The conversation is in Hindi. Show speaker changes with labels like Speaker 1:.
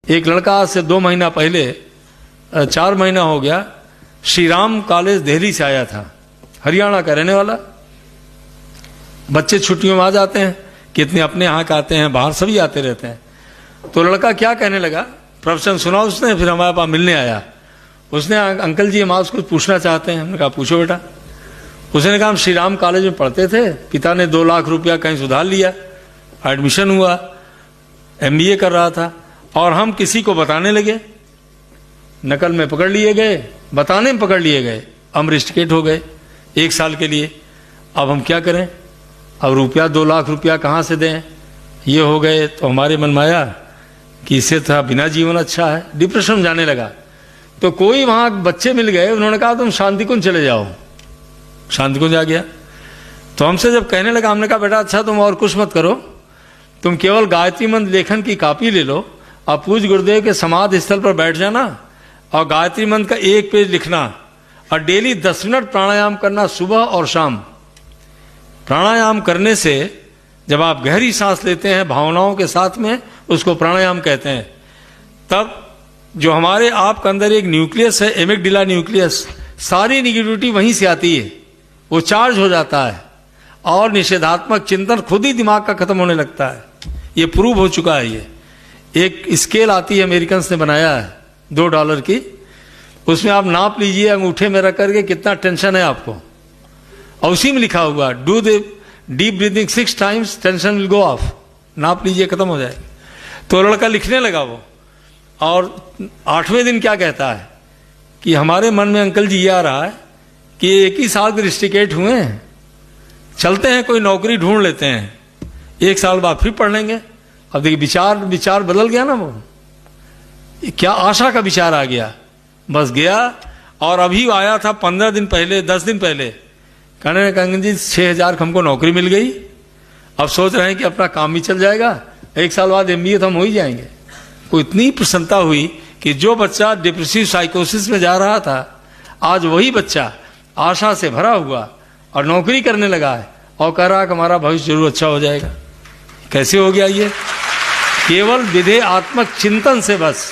Speaker 1: एक लड़का आज से 2 महीना पहले 4 महीना हो गया, श्री राम कॉलेज दिल्ली से आया था, हरियाणा का रहने वाला। बच्चे छुट्टियों में आ जाते हैं, कितने अपने यहाँ के आते हैं, बाहर सभी आते रहते हैं। तो लड़का क्या कहने लगा, प्रवचन सुना उसने, फिर हमारे पास मिलने आया। उसने, अंकल जी हम आपसे कुछ पूछना चाहते हैं। हमने कहा पूछो बेटा। उसने कहा हम श्री राम कॉलेज में पढ़ते थे, पिता ने 2 लाख रुपया कहीं से उधार लिया, एडमिशन हुआ, MBA कर रहा था, और हम किसी को बताने लगे, नकल में पकड़ लिए गए, बताने में पकड़ लिए गए, हम रिस्ट्रिकेट हो गए 1 साल के लिए। अब हम क्या करें, अब रुपया 2 लाख रुपया कहाँ से दें, ये हो गए। तो हमारे मन में आया कि इससे था बिना जीवन अच्छा है, डिप्रेशन में जाने लगा। तो कोई वहाँ बच्चे मिल गए, उन्होंने कहा तुम शांति कुंज चले जाओ। शांति कुंज आ गया। तो हमसे जब कहने लगा, हमने कहा बेटा अच्छा तुम और कुछ मत करो, तुम केवल गायत्री मंत्र लेखन की कॉपी ले लो, आप पूज्य गुरुदेव के समाधि स्थल पर बैठ जाना और गायत्री मंत्र का 1 पेज लिखना, और डेली 10 मिनट प्राणायाम करना सुबह और शाम। प्राणायाम करने से जब आप गहरी सांस लेते हैं भावनाओं के साथ में, उसको प्राणायाम कहते हैं। तब जो हमारे आपके अंदर एक न्यूक्लियस है, एमिगडाला न्यूक्लियस, सारी निगेटिविटी वहीं से आती है, वो चार्ज हो जाता है और निषेधात्मक चिंतन खुद ही दिमाग का खत्म होने लगता है। ये प्रूव हो चुका है। ये एक स्केल आती है, अमेरिकन ने बनाया है $2 की, उसमें आप नाप लीजिए अंगूठे में रख करके कितना टेंशन है आपको, और उसी में लिखा हुआ do the deep breathing 6 times, tension will go of. नाप लीजिए, खत्म हो जाएगा। तो लड़का लिखने लगा वो, और 8वें दिन क्या कहता है कि हमारे मन में अंकल जी ये आ रहा है कि 1 ही साल के रिस्ट्रिकेट हुए हैं, चलते हैं कोई नौकरी ढूंढ लेते हैं, 1 साल बाद फिर पढ़ लेंगे। अब देखिए विचार बदल गया ना, वो क्या आशा का विचार आ गया, बस गया। और अभी आया था 15 दिन पहले, 10 दिन पहले, कहने कंगन जी 6000 हमको नौकरी मिल गई, अब सोच रहे हैं कि अपना काम भी चल जाएगा, 1 साल बाद MBA तो हम हो ही जाएंगे। को इतनी प्रसन्नता हुई कि जो बच्चा डिप्रेसिव साइकोसिस में जा रहा था, आज वही बच्चा आशा से भरा हुआ और नौकरी करने लगा है और कह रहा है कि हमारा भविष्य जरूर अच्छा हो जाएगा। कैसे हो गया ये? केवल विधेयात्मक चिंतन से बस।